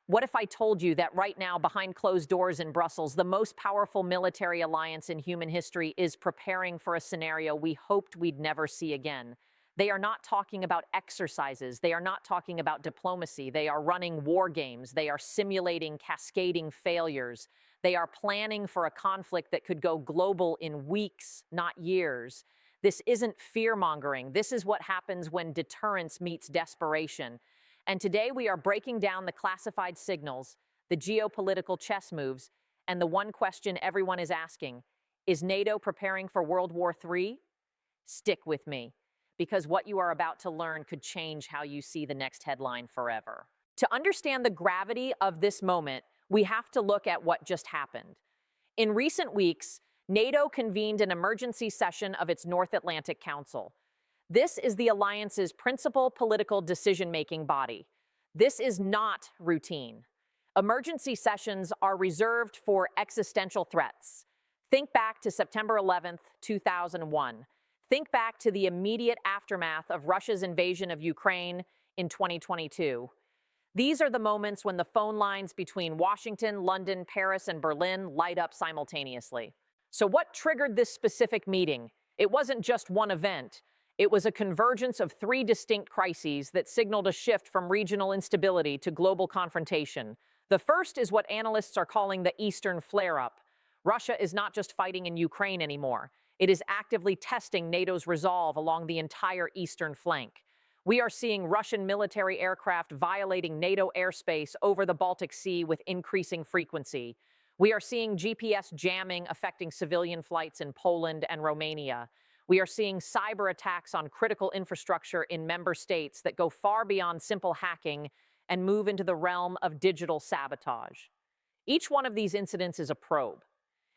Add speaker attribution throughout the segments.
Speaker 1: What if I told you that right now, behind closed doors in Brussels, the most powerful military alliance in human history is preparing for a scenario we hoped we'd never see again? They are not talking about exercises. They are not talking about diplomacy. They are running war games. They are simulating cascading failures. They are planning for a conflict that could go global in weeks, not years. This isn't fear-mongering. This is what happens when deterrence meets desperation. And today we are breaking down the classified signals, the geopolitical chess moves, and the one question everyone is asking: is NATO preparing for World War III? Stick with me, because what you are about to learn could change how you see the next headline forever. To understand the gravity of this moment, we have to look at what just happened. In recent weeks, NATO convened an emergency session of its North Atlantic Council. This is the alliance's principal political decision-making body. This is not routine. Emergency sessions are reserved for existential threats. Think back to September 11th, 2001. Think back to the immediate aftermath of Russia's invasion of Ukraine in 2022. These are the moments when the phone lines between Washington, London, Paris, and Berlin light up simultaneously. So what triggered this specific meeting? It wasn't just one event. It was a convergence of three distinct crises that signaled a shift from regional instability to global confrontation. The first is what analysts are calling the Eastern flare-up. Russia is not just fighting in Ukraine anymore. It is actively testing NATO's resolve along the entire eastern flank. We are seeing Russian military aircraft violating NATO airspace over the Baltic Sea with increasing frequency. We are seeing GPS jamming affecting civilian flights in Poland and Romania. We are seeing cyber attacks on critical infrastructure in member states that go far beyond simple hacking and move into the realm of digital sabotage. Each one of these incidents is a probe.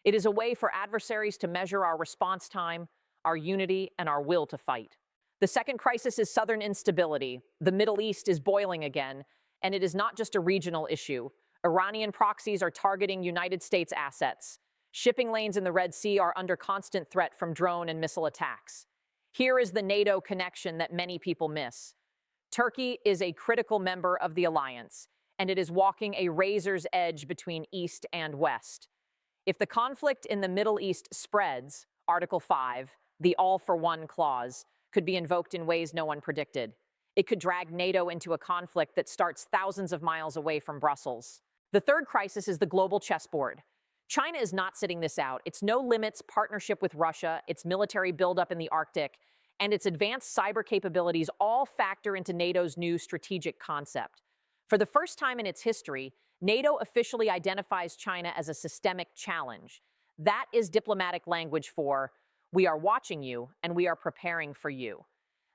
Speaker 1: It is a way for adversaries to measure our response time, our unity, and our will to fight. The second crisis is southern instability. The Middle East is boiling again, and it is not just a regional issue. Iranian proxies are targeting United States assets. Shipping lanes in the Red Sea are under constant threat from drone and missile attacks. Here is the NATO connection that many people miss. Turkey is a critical member of the alliance, and it is walking a razor's edge between East and West. If the conflict in the Middle East spreads, Article 5, the all-for-one clause, could be invoked in ways no one predicted. It could drag NATO into a conflict that starts thousands of miles away from Brussels. The third crisis is the global chessboard. China is not sitting this out. Its no-limits partnership with Russia, its military buildup in the Arctic, and its advanced cyber capabilities all factor into NATO's new strategic concept. For the first time in its history, NATO officially identifies China as a systemic challenge. That is diplomatic language for, we are watching you and we are preparing for you.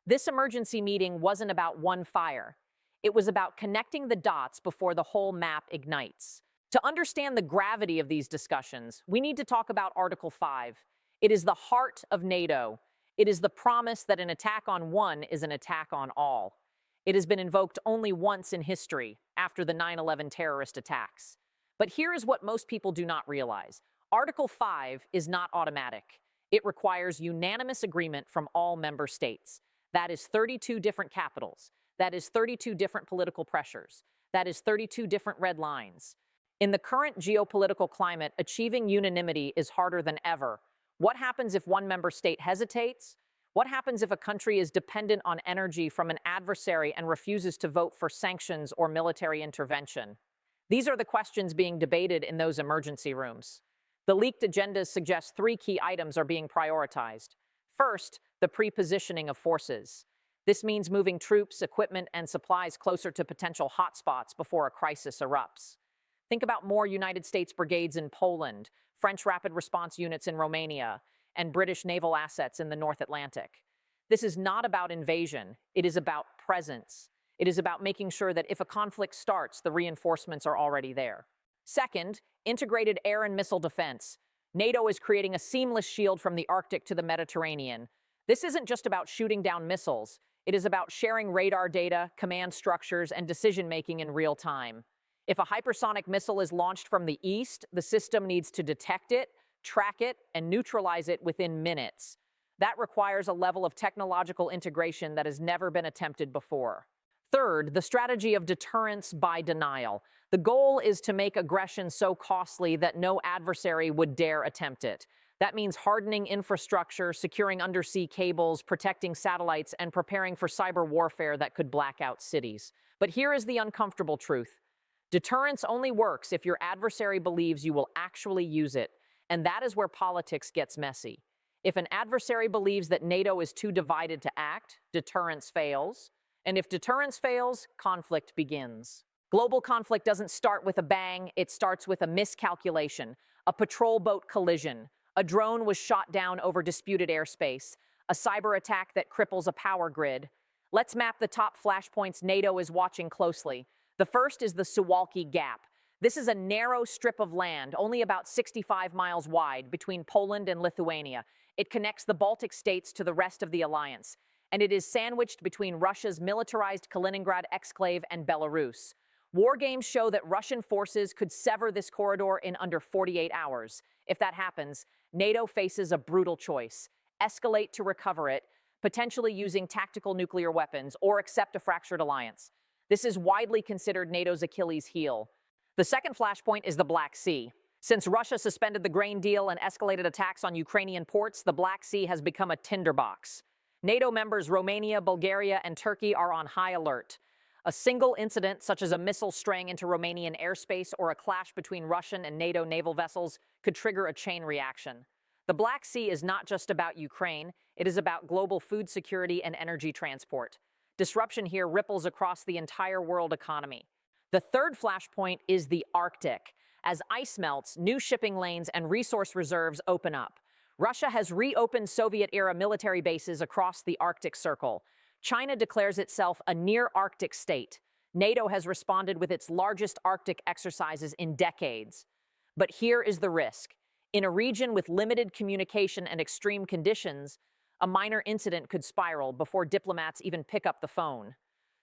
Speaker 1: This emergency meeting wasn't about one fire. It was about connecting the dots before the whole map ignites. To understand the gravity of these discussions, we need to talk about Article 5. It is the heart of NATO. It is the promise that an attack on one is an attack on all. It has been invoked only once in history, after the 9/11 terrorist attacks. But here is what most people do not realize. Article 5 is not automatic. It requires unanimous agreement from all member states. That is 32 different capitals. That is 32 different political pressures. That is 32 different red lines. In the current geopolitical climate, achieving unanimity is harder than ever. What happens if one member state hesitates? What happens if a country is dependent on energy from an adversary and refuses to vote for sanctions or military intervention? These are the questions being debated in those emergency rooms. The leaked agendas suggest three key items are being prioritized. First, the pre-positioning of forces. This means moving troops, equipment, and supplies closer to potential hotspots before a crisis erupts. Think about more United States brigades in Poland, French rapid response units in Romania, and British naval assets in the North Atlantic. This is not about invasion. It is about presence. It is about making sure that if a conflict starts, the reinforcements are already there. Second, integrated air and missile defense. NATO is creating a seamless shield from the Arctic to the Mediterranean. This isn't just about shooting down missiles. It is about sharing radar data, command structures, and decision-making in real time. If a hypersonic missile is launched from the east, the system needs to detect it, track it, and neutralize it within minutes. That requires a level of technological integration that has never been attempted before. Third, the strategy of deterrence by denial. The goal is to make aggression so costly that no adversary would dare attempt it. That means hardening infrastructure, securing undersea cables, protecting satellites, and preparing for cyber warfare that could black out cities. But here is the uncomfortable truth. Deterrence only works if your adversary believes you will actually use it, and that is where politics gets messy. If an adversary believes that NATO is too divided to act, deterrence fails. And if deterrence fails, conflict begins. Global conflict doesn't start with a bang, it starts with a miscalculation, a patrol boat collision, a drone was shot down over disputed airspace, a cyber attack that cripples a power grid. Let's map the top flashpoints NATO is watching closely. The first is the Suwałki Gap. This is a narrow strip of land, only about 65 miles wide, between Poland and Lithuania. It connects the Baltic states to the rest of the alliance, and it is sandwiched between Russia's militarized Kaliningrad exclave and Belarus. War games show that Russian forces could sever this corridor in under 48 hours. If that happens, NATO faces a brutal choice: escalate to recover it, potentially using tactical nuclear weapons, or accept a fractured alliance. This is widely considered NATO's Achilles heel. The second flashpoint is the Black Sea. Since Russia suspended the grain deal and escalated attacks on Ukrainian ports, the Black Sea has become a tinderbox. NATO members Romania, Bulgaria, and Turkey are on high alert. A single incident, such as a missile straying into Romanian airspace or a clash between Russian and NATO naval vessels, could trigger a chain reaction. The Black Sea is not just about Ukraine, it is about global food security and energy transport. Disruption here ripples across the entire world economy. The third flashpoint is the Arctic. As ice melts, new shipping lanes and resource reserves open up. Russia has reopened Soviet-era military bases across the Arctic Circle. China declares itself a near-Arctic state. NATO has responded with its largest Arctic exercises in decades. But here is the risk. In a region with limited communication and extreme conditions, a minor incident could spiral before diplomats even pick up the phone.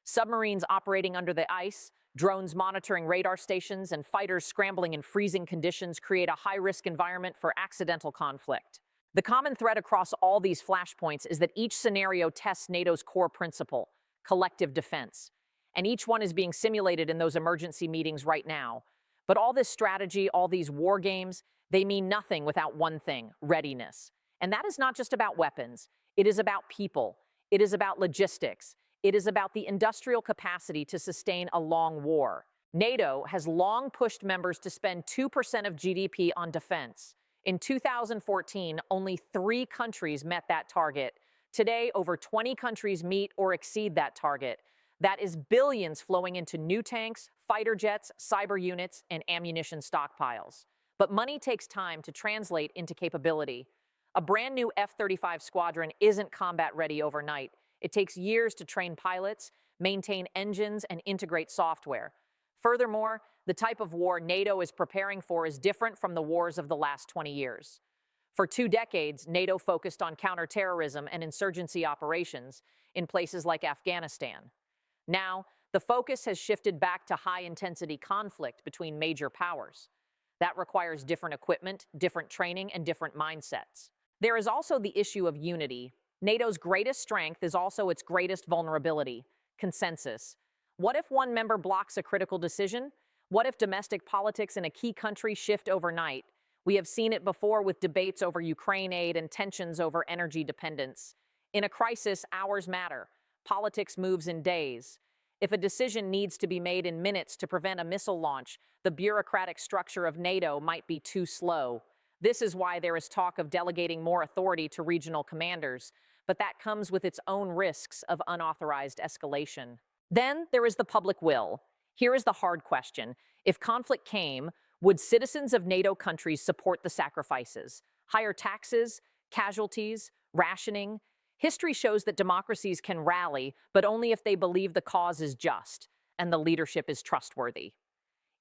Speaker 1: Submarines operating under the ice, drones monitoring radar stations, and fighters scrambling in freezing conditions create a high-risk environment for accidental conflict. The common thread across all these flashpoints is that each scenario tests NATO's core principle: collective defense. And each one is being simulated in those emergency meetings right now. But all this strategy, all these war games, they mean nothing without one thing: readiness. And that is not just about weapons. It is about people. It is about logistics. It is about the industrial capacity to sustain a long war. NATO has long pushed members to spend 2% of GDP on defense. In 2014, only 3 countries met that target. Today, over 20 countries meet or exceed that target. That is billions flowing into new tanks, fighter jets, cyber units, and ammunition stockpiles. But money takes time to translate into capability. A brand new F-35 squadron isn't combat ready overnight. It takes years to train pilots, maintain engines, and integrate software. Furthermore, the type of war NATO is preparing for is different from the wars of the last 20 years. For 2 decades, NATO focused on counterterrorism and insurgency operations in places like Afghanistan. Now, the focus has shifted back to high-intensity conflict between major powers. That requires different equipment, different training, and different mindsets. There is also the issue of unity. NATO's greatest strength is also its greatest vulnerability: consensus. What if one member blocks a critical decision? What if domestic politics in a key country shift overnight? We have seen it before with debates over Ukraine aid and tensions over energy dependence. In a crisis, hours matter. Politics moves in days. If a decision needs to be made in minutes to prevent a missile launch, the bureaucratic structure of NATO might be too slow. This is why there is talk of delegating more authority to regional commanders, but that comes with its own risks of unauthorized escalation. Then there is the public will. Here is the hard question. If conflict came, would citizens of NATO countries support the sacrifices? Higher taxes, casualties, rationing? History shows that democracies can rally, but only if they believe the cause is just and the leadership is trustworthy.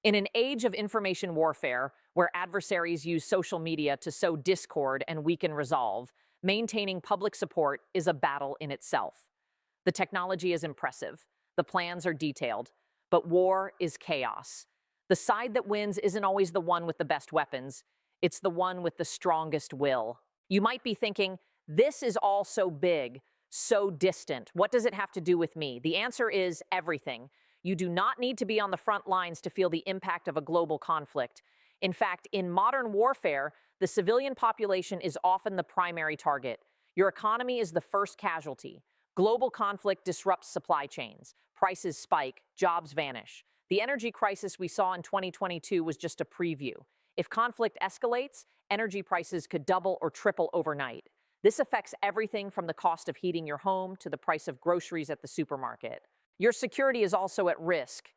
Speaker 1: In an age of information warfare, where adversaries use social media to sow discord and weaken resolve, maintaining public support is a battle in itself. The technology is impressive. The plans are detailed. But war is chaos. The side that wins isn't always the one with the best weapons. It's the one with the strongest will. You might be thinking, this is all so big, so distant. What does it have to do with me? The answer is everything. You do not need to be on the front lines to feel the impact of a global conflict. In fact, in modern warfare, the civilian population is often the primary target. Your economy is the first casualty. Global conflict disrupts supply chains. Prices spike, jobs vanish. The energy crisis we saw in 2022 was just a preview. If conflict escalates, energy prices could double or triple overnight. This affects everything from the cost of heating your home to the price of groceries at the supermarket. Your security is also at risk.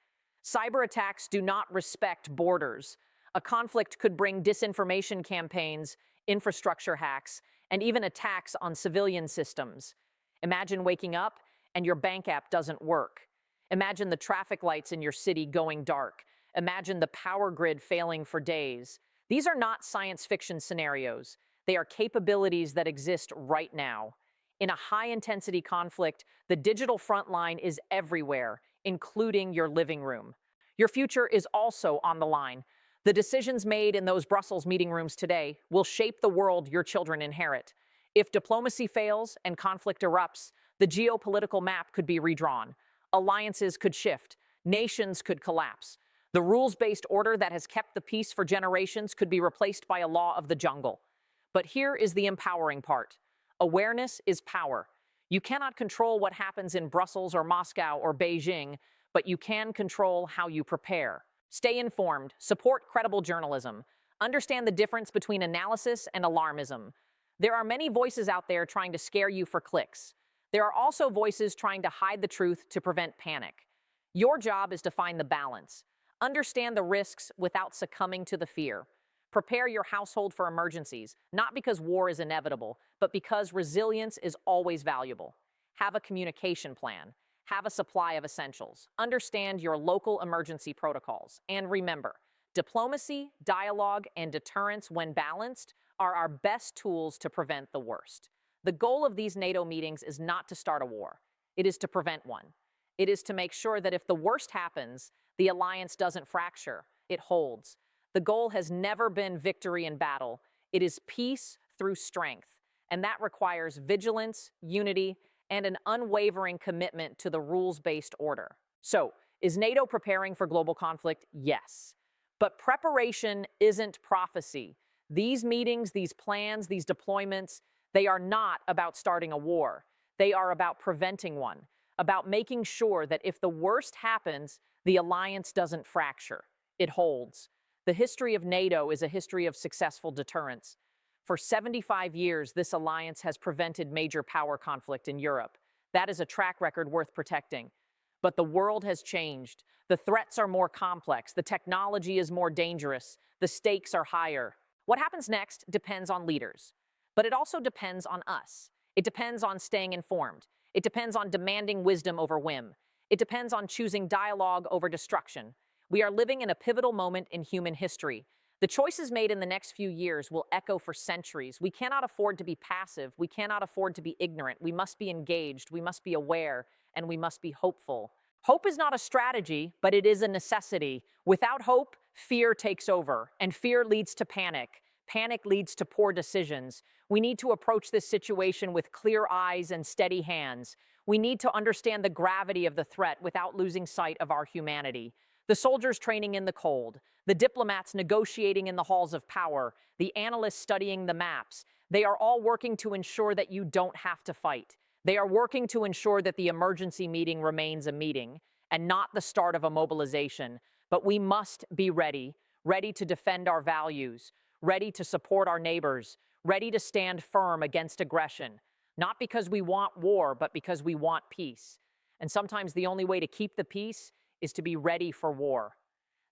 Speaker 1: Cyber attacks do not respect borders. A conflict could bring disinformation campaigns, infrastructure hacks, and even attacks on civilian systems. Imagine waking up and your bank app doesn't work. Imagine the traffic lights in your city going dark. Imagine the power grid failing for days. These are not science fiction scenarios. They are capabilities that exist right now. In a high-intensity conflict, the digital front line is everywhere, including your living room. Your future is also on the line. The decisions made in those Brussels meeting rooms today will shape the world your children inherit. If diplomacy fails and conflict erupts, the geopolitical map could be redrawn. Alliances could shift. Nations could collapse. The rules-based order that has kept the peace for generations could be replaced by a law of the jungle. But here is the empowering part. Awareness is power. You cannot control what happens in Brussels or Moscow or Beijing, but you can control how you prepare. Stay informed, support credible journalism, understand the difference between analysis and alarmism. There are many voices out there trying to scare you for clicks. There are also voices trying to hide the truth to prevent panic. Your job is to find the balance. Understand the risks without succumbing to the fear. Prepare your household for emergencies, not because war is inevitable, but because resilience is always valuable. Have a communication plan. Have a supply of essentials. Understand your local emergency protocols. And remember, diplomacy, dialogue, and deterrence, when balanced, are our best tools to prevent the worst. The goal of these NATO meetings is not to start a war. It is to prevent one. It is to make sure that if the worst happens, the alliance doesn't fracture, it holds. The goal has never been victory in battle. It is peace through strength. And that requires vigilance, unity, and an unwavering commitment to the rules-based order. So, is NATO preparing for global conflict? Yes. But preparation isn't prophecy. These meetings, these plans, these deployments, they are not about starting a war. They are about preventing one, about making sure that if the worst happens, the alliance doesn't fracture. It holds. The history of NATO is a history of successful deterrence. For 75 years, this alliance has prevented major power conflict in Europe. That is a track record worth protecting. But the world has changed. The threats are more complex. The technology is more dangerous. The stakes are higher. What happens next depends on leaders. But it also depends on us. It depends on staying informed. It depends on demanding wisdom over whim. It depends on choosing dialogue over destruction. We are living in a pivotal moment in human history. The choices made in the next few years will echo for centuries. We cannot afford to be passive. We cannot afford to be ignorant. We must be engaged. We must be aware, and we must be hopeful. Hope is not a strategy, but it is a necessity. Without hope, fear takes over, and fear leads to panic. Panic leads to poor decisions. We need to approach this situation with clear eyes and steady hands. We need to understand the gravity of the threat without losing sight of our humanity. The soldiers training in the cold, the diplomats negotiating in the halls of power, the analysts studying the maps, they are all working to ensure that you don't have to fight. They are working to ensure that the emergency meeting remains a meeting and not the start of a mobilization. But we must be ready, ready to defend our values, ready to support our neighbors, ready to stand firm against aggression, not because we want war, but because we want peace. And sometimes the only way to keep the peace is to be ready for war.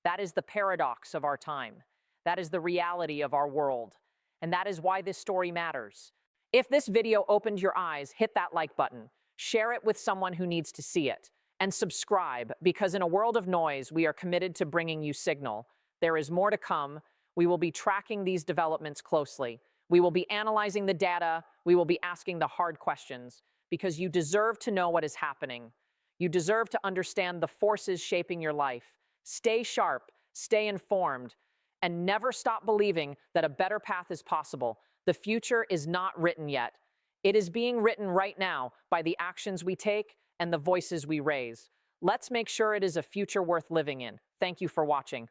Speaker 1: That is the paradox of our time. That is the reality of our world. And that is why this story matters. If this video opened your eyes, hit that like button, share it with someone who needs to see it, and subscribe, because in a world of noise, we are committed to bringing you signal. There is more to come. We will be tracking these developments closely. We will be analyzing the data. We will be asking the hard questions, because you deserve to know what is happening. You deserve to understand the forces shaping your life. Stay sharp, stay informed, and never stop believing that a better path is possible. The future is not written yet. It is being written right now by the actions we take and the voices we raise. Let's make sure it is a future worth living in. Thank you for watching.